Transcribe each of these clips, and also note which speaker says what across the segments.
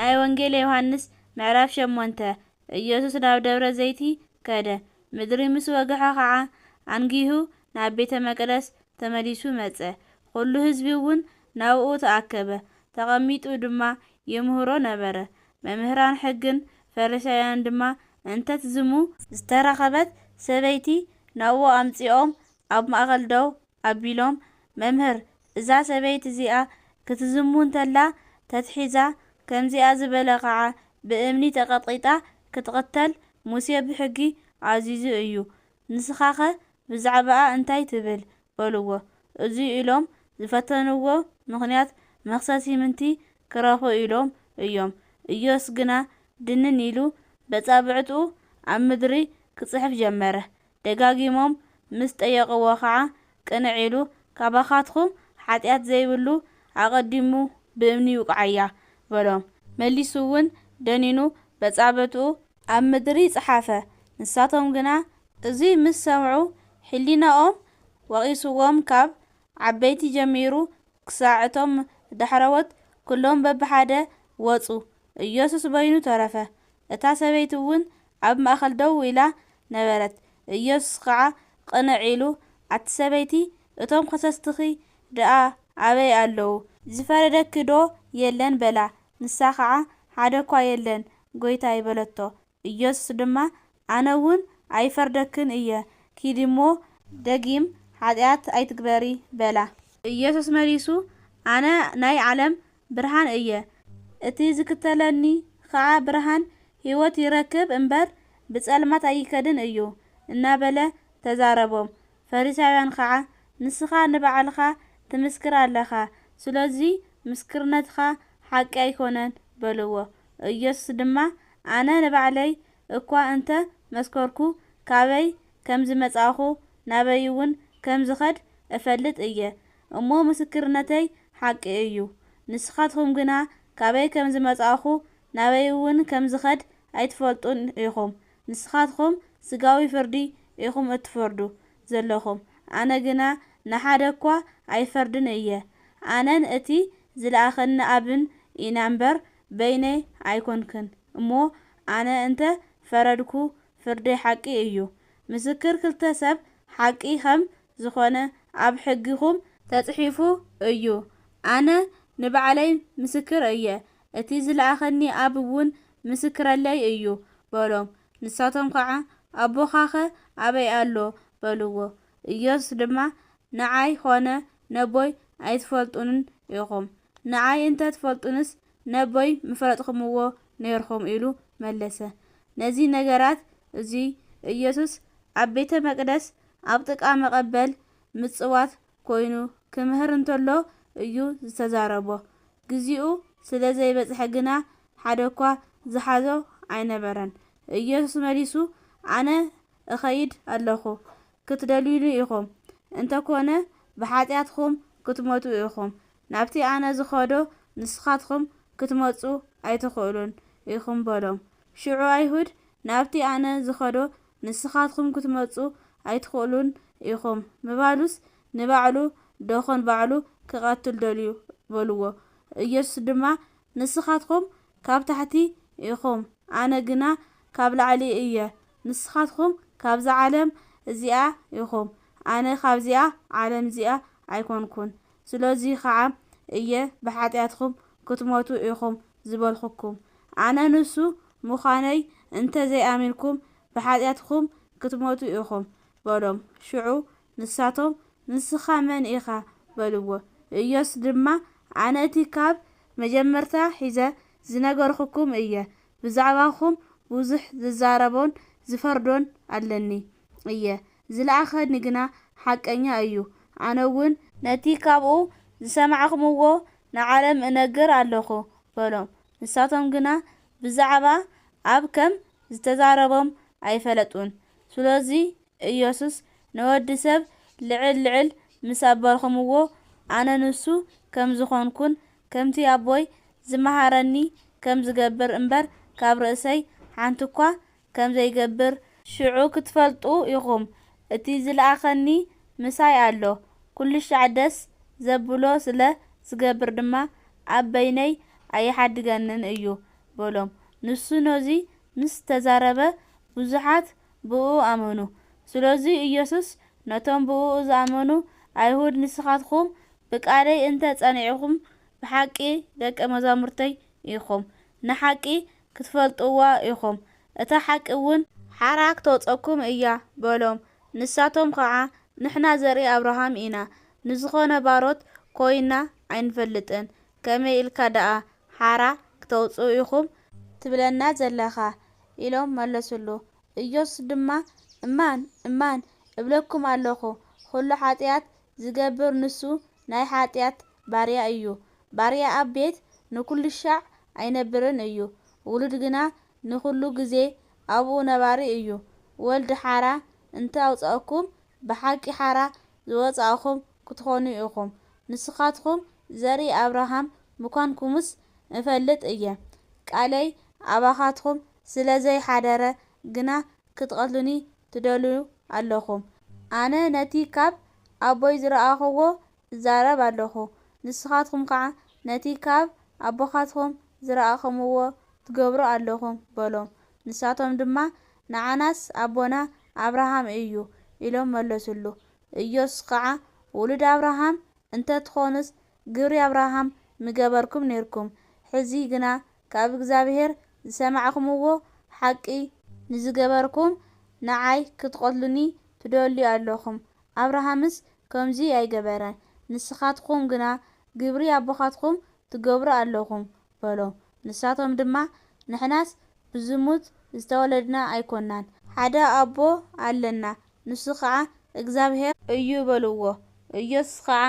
Speaker 1: ናይ ወንጌል ዮሐንስ ምዕራፍ 8 ኢየሱስ ናብ ደብረ ዘይቲ ከደ ምድሪ ምስ ወግሐ ከዓ አንጊሁ ናብ ቤተ መቅደስ ተመሊሱ መጸ። ኩሉ ህዝቢ እውን ናብኡ ተኣከበ። ተቐሚጡ ድማ ይምህሮ ነበረ። መምህራን ሕግን ፈሪሳውያን ድማ እንተትዝሙ ዝተረኸበት ሰበይቲ ናብኡ ኣምጺኦም ኣብ ማእኸል ደው ኣቢሎም መምህር እዛ ሰበይቲ እዚኣ ክትዝሙ እንተላ ተትሒዛ ከምዚኣ ዝበለ ከዓ ብእምኒ ተቐጥቂጣ ክትቅተል ሙሴ ብሕጊ ኣዚዙ እዩ። ንስኻኸ ብዛዕባኣ እንታይ ትብል በልዎ። እዙይ ኢሎም ዝፈተንዎ ምኽንያት መኽሰሲ ምንቲ ክረኽቡ ኢሎም እዮም። ኢየሱስ ግና ድንን ኢሉ በጻብዕቱ ኣብ ምድሪ ክጽሕፍ ጀመረ። ደጋጊሞም ምስ ጠየቕዎ ከዓ ቅንዕ ኢሉ ካባኻትኩም ሓጢኣት ዘይብሉ ኣቐዲሙ ብእምኒ ይውቅዓያ በሎም። መሊሱ እውን ደኒኑ በጻብዕቱ ኣብ ምድሪ ጽሓፈ። ንሳቶም ግና እዙይ ምስ ሰምዑ ሕሊናኦም ወቒስዎም ካብ ዓበይቲ ጀሚሩ ክሳዕ እቶም ዳሕረወት ኩሎም በብሓደ ወጹ። ኢየሱስ በይኑ ተረፈ። እታ ሰበይቲ እውን ኣብ ማእኸል ደው ኢላ ነበረት። ኢየሱስ ከዓ ቅንዕ ኢሉ ኣቲ ሰበይቲ እቶም ከሰስትኺ ደኣ ኣበይ ኣለዉ? ዝፈረደኪ ዶ የለን በላ። ንሳ ከዓ ሓደ እኳ የለን ጐይታይ በለቶ። ኢየሱስ ድማ ኣነ እውን ኣይፈርደክን እየ፣ ኪድ እሞ ደጊም ሓጢኣት ኣይትግበሪ በላ። ኢየሱስ መሊሱ ኣነ ናይ ዓለም ብርሃን እየ፣ እቲ ዝክተለኒ ከዓ ብርሃን ሕይወት ይረክብ እምበር ብጸልማት ኣይከድን እዩ እናበለ ተዛረቦም። ፈሪሳውያን ከዓ ንስኻ ንባዕልኻ ትምስክር ኣለኻ፣ ስለዚ ምስክርነትኻ ሓቂ ኣይኮነን በልዎ። ኢየሱስ ድማ ኣነ ንባዕለይ እኳ እንተ መስከርኩ ካበይ ከም ዝመጻኹ ናበይ እውን ከም ዝኸድ እፈልጥ እየ፣ እሞ ምስክርነተይ ሓቂ እዩ። ንስኻትኩም ግና ካበይ ከም ዝመጻኹ ናበይ እውን ከም ዝኸድ ኣይትፈልጡን ኢኹም። ንስኻትኩም ስጋዊ ፍርዲ ኢኹም እትፈርዱ ዘለኹም፣ ኣነ ግና ንሓደ እኳ ኣይፈርድን እየ። ኣነን እቲ ዝለኣኸኒ ኣብን ኢና እምበር በይነይ ኣይኮንክን። እሞ ኣነ እንተ ፈረድኩ ፍርደይ ሓቂ እዩ። ምስክር ክልተ ሰብ ሓቂ ከም ዝኾነ ኣብ ሕጊኹም ተጽሒፉ እዩ። ኣነ ንባዕለይ ምስክር እየ፣ እቲ ዝለኣኸኒ ኣብ እውን ምስክረለይ እዩ በሎም። ንሳቶም ከዓ ኣቦኻኸ ኣበይ ኣሎ በልዎ። ኢየሱስ ድማ ንዓይ ኾነ ነቦይ ኣይትፈልጡንን ኢኹም፣ ንዓይ እንተ ትፈልጡንስ ነቦይ ምፈለጥኹምዎ ነይርኹም ኢሉ መለሰ። ነዚ ነገራት እዙይ ኢየሱስ ኣብ ቤተ መቅደስ ኣብ ጥቃ መቐበል ምጽዋት ኮይኑ ክምህር እንተሎ እዩ ዝተዛረቦ። ግዚኡ ስለ ዘይበጽሐ ግና ሓደ እኳ ዝሓዞ ኣይነበረን። ኢየሱስ መሊሱ ኣነ እኸይድ ኣለኹ፣ ክትደልዩኒ ኢኹም፣ እንተኮነ ብሓጢኣትኩም ክትሞቱ ኢኹም። ናብቲ ኣነ ዝኸዶ ንስኻትኩም ክትመጹ ኣይትኽእሉን ኢኹም በሎም። ሽዑ ኣይሁድ ናብቲ ኣነ ዝኸዶ ንስኻትኩም ክትመጹ ኣይትኽእሉን ኢኹም ምባሉስ ንባዕሉ ደኾን ባዕሉ ክቐትል ደልዩ በልዎ። ኢየሱስ ድማ ንስኻትኩም ካብ ታሕቲ ኢኹም፣ ኣነ ግና ካብ ላዕሊ እየ። ንስኻትኩም ካብዛ ዓለም እዚኣ ኢኹም፣ ኣነ ካብዚኣ ዓለም እዚኣ ኣይኮንኩን። ስለዚ ከዓ እየ ብሓጢኣትኩም ክትሞቱ ኢኹም ዝበልኹኩም። ኣነ ንሱ ምዃነይ እንተ ዘይኣሚንኩም ብሓጢኣትኩም ክትሞቱ ኢኹም በሎም። ሽዑ ንሳቶም ንስኻ መን ኢኻ በልዎ። ኢየሱስ ድማ ኣነ እቲ ካብ መጀመርታ ሒዘ ዝነገርኩኩም እየ። ብዛዕባኹም ብዙሕ ዝዛረቦን ዝፈርዶን ኣለኒ እየ፣ ዝለኣኸኒ ግና ሓቀኛ እዩ። ኣነ እውን ነቲ ካብኡ ዝሰማዕኹምዎ ንዓለም እነግር ኣለኹ በሎም። ንሳቶም ግና ብዛዕባ ኣብ ከም ዝተዛረቦም ኣይፈለጡን። ስለዚ ኢየሱስ ንወዲ ሰብ ልዕል ልዕል ምስ ኣበልኹምዎ ኣነ ንሱ ከም ዝኾንኩን ከምቲ ኣቦይ ዝመሃረኒ ከም ዝገብር እምበር ካብ ርእሰይ ሓንቲ እኳ ከም ዘይገብር ሽዑ ክትፈልጡ ኢኹም። እቲ ዝለኣኸኒ ምሳይ ኣሎ፣ ኩልሻዕ ደስ ዘብሎ ስለ ዝገብር ድማ ኣብ በይነይ ኣይሓድገንን እዩ። በሎም። ንሱ ነዚ ምስ ተዛረበ ብዙሓት ብኡ ኣመኑ። ስለዚ ኢየሱስ ነቶም ብኡ ዝኣመኑ ኣይሁድ ንስኻትኩም ብቃለይ እንተ ጸኒዕኹም ብሓቂ ደቀ መዛሙርተይ ኢኹም፣ ንሓቂ ክትፈልጥዋ ኢኹም፣ እታ ሓቂ እውን ሓራ ክተውፀኩም እያ በሎም። ንሳቶም ከዓ ንሕና ዘርኢ ኣብርሃም ኢና፣ ንዝኾነ ባሮት ኮይና ኣይንፈልጥን። ከመይ ኢልካ ደኣ ሓራ ክተውፅኡ ኢኹም ትብለና ዘለኻ ኢሎም መለሱሉ። ኢየሱስ ድማ እማን እማን እብለኩም ኣለኹ ኩሉ ኃጢአት ዝገብር ንሱ ናይ ኃጢአት ባርያ እዩ። ባርያ ኣብ ቤት ንኩሉ ሻዕ ኣይነብርን እዩ፣ ውሉድ ግና ንኩሉ ግዜ ኣብኡ ነባሪ እዩ። ወልዲ ሓራ እንተ ኣውፃእኩም ብሓቂ ሓራ ዝወፃእኹም ክትኾኑ ኢኹም። ንስኻትኩም ዘርኢ ኣብርሃም ምዃንኩምስ እፈልጥ እየ። ቃለይ ኣባኻትኩም ስለ ዘይሓደረ ግና ክትቀትሉኒ ትደልዩ ኣለኹም። ኣነ ነቲ ካብ ኣቦይ ዝረኣኽዎ እዛረብ ኣለኹ፣ ንስኻትኩም ከዓ ነቲ ካብ ኣቦኻትኩም ዝረኣኽምዎ ትገብሩ ኣለኹም በሎም። ንሳቶም ድማ ንዓናስ ኣቦና ኣብርሃም እዩ ኢሎም መለሱሉ። ኢየሱስ ከዓ ውሉድ ኣብርሃም እንተ ትኾኑስ ግብሪ ኣብርሃም ምገበርኩም ነርኩም። ሕዚ ግና ካብ እግዚኣብሔር ዝሰማዕኹምዎ ሓቂ ንዝገበርኩም ንዓይ ክትቆትሉኒ ትደልዩ ኣለኹም። ኣብርሃምስ ከምዚ ኣይገበረን፣ ንስኻትኩም ግና ግብሪ ኣቦኻትኩም ትገብሩ ኣለኹም በሎም። ንሳቶም ድማ ንሕናስ ብዝሙት ዝተወለድና ኣይኮናን፣ ሓደ ኣቦ ኣለና፣ ንሱ ከዓ እግዚኣብሔር እዩ በልዎ። ኢየሱስ ከዓ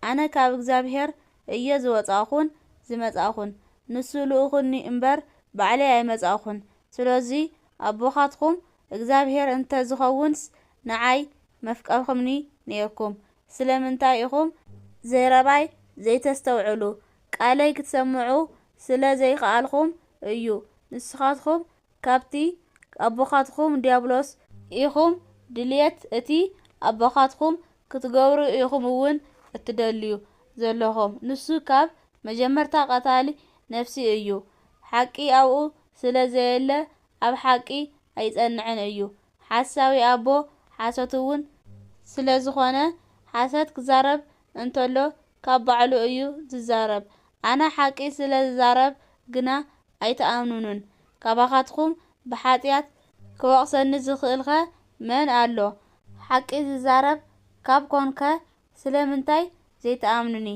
Speaker 1: ኣነ ካብ እግዚኣብሔር እየ ዝወፃእኹን ዝመጻእኹን፣ ንሱ ልኡኹኒ እምበር ባዕለይ ኣይመጻእኹን። ስለዚ ኣቦኻትኩም እግዚኣብሔር እንተ ዝኸውንስ ንዓይ መፍቀርኩምኒ ነርኩም። ስለምንታይ ኢኹም ዘይረባይ ዘይተስተውዕሉ? ቃለይ ክትሰምዑ ስለ ዘይከኣልኩም እዩ። ንስኻትኩም ካብቲ ኣቦኻትኩም ዲያብሎስ ኢኹም፣ ድልየት እቲ ኣቦኻትኩም ክትገብሩ ኢኹም እውን እትደልዩ ዘለኹም። ንሱ ካብ መጀመርታ ቀታሊ ነፍሲ እዩ። ሓቂ ኣብኡ ስለ ዘየለ ኣብ ሓቂ ኣይጸንዕን እዩ። ሓሳዊ ኣቦ ሓሶት እውን ስለ ዝኾነ ሓሰት ክዛረብ እንተሎ ካብ ባዕሉ እዩ ዝዛረብ። ኣነ ሓቂ ስለ ዝዛረብ ግና ኣይተኣምኑንን። ካባኻትኩም ብኃጢአት ክወቕሰኒ ዝኽእልኸ መን ኣሎ? ሓቂ ዝዛረብ ካብ ኮንከ ስለምንታይ ዘይተኣምኑኒ?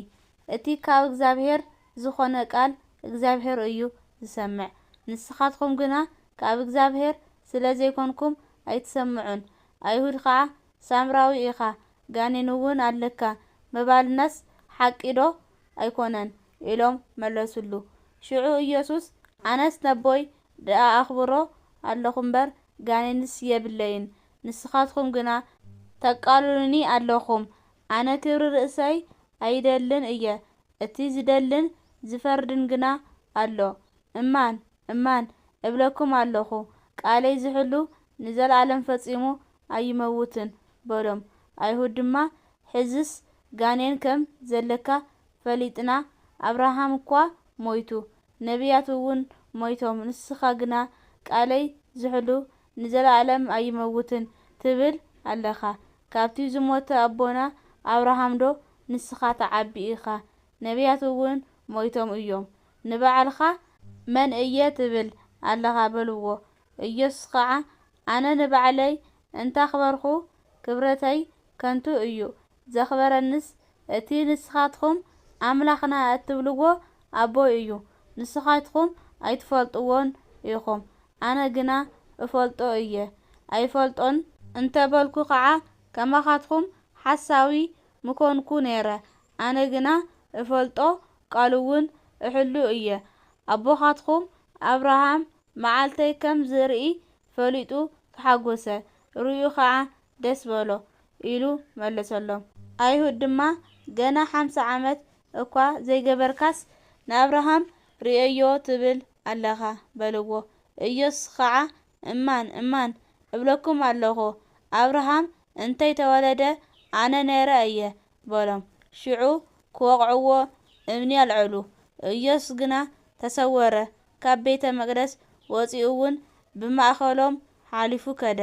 Speaker 1: እቲ ካብ እግዚኣብሔር ዝኾነ ቃል እግዚኣብሔር እዩ ዝሰምዕ። ንስኻትኩም ግና ካብ እግዚኣብሔር ስለ ዘይኮንኩም ኣይትሰምዑን። ኣይሁድ ከዓ ሳምራዊ ኢኻ ጋኔን እውን ኣለካ ምባልናስ ሓቂ ዶ ኣይኮነን ኢሎም መለሱሉ። ሽዑ ኢየሱስ ኣነስ ነቦይ ደኣ ኣኽብሮ ኣለኹ እምበር ጋኔንስ የብለይን፣ ንስኻትኩም ግና ተቃልሉኒ ኣለኹም። ኣነ ክብሪ ርእሰይ ኣይደልን እየ፣ እቲ ዝደልን ዝፈርድን ግና ኣሎ። እማን እማን እብለኩም ኣለኹ ቃለይ ዝሕሉ ንዘለዓለም ፈጺሙ ኣይመውትን በሎም። ኣይሁድ ድማ ሕዝስ ጋኔን ከም ዘለካ ፈሊጥና፣ ኣብርሃም እኳ ሞይቱ ነቢያት እውን ሞይቶም፣ ንስኻ ግና ቃለይ ዝሕሉ ንዘለዓለም ኣይመውትን ትብል ኣለኻ። ካብቲ ዝሞተ ኣቦና ኣብርሃም ዶ ንስኻ ተዓቢ ኢኻ? ነቢያት እውን ሞይቶም እዮም፣ ንባዕልኻ መን እየ ትብል ኣለኻ በልዎ። ኢየሱስ ከዓ ኣነ ንባዕለይ እንታኽበርኹ ክብረተይ ከንቱ እዩ፣ ዘኽበረንስ እቲ ንስኻትኩም ኣምላኽና እትብልዎ ኣቦይ እዩ። ንስኻትኩም ኣይትፈልጥዎን ኢኹም፣ ኣነ ግና እፈልጦ እየ። ኣይፈልጦን እንተበልኩ ከዓ ከማኻትኩም ሓሳዊ ምኮንኩ ነይረ። ኣነ ግና እፈልጦ ቃሉ እውን እሕሉ እየ። ኣቦኻትኩም ኣብርሃም መዓልተይ ከም ዝርኢ ፈሊጡ ተሓጐሰ፣ ርኡ ከዓ ደስ በሎ ኢሉ መለሰሎም። ኣይሁድ ድማ ገና 50 ዓመት እኳ ዘይገበርካስ ንኣብርሃም ርእዮ ትብል ኣለኻ በልዎ። ኢየሱስ ከዓ እማን እማን እብለኩም ኣለኹ ኣብርሃም እንተይተወለደ ኣነ ነይረ እየ በሎም። ሽዑ ክወቕዕዎ እምኒ ኣልዐሉ። ኢየሱስ ግና ተሰወረ፣ ካብ ቤተ መቅደስ ወፂኡ እውን ብማእኸሎም ሓሊፉ ከደ።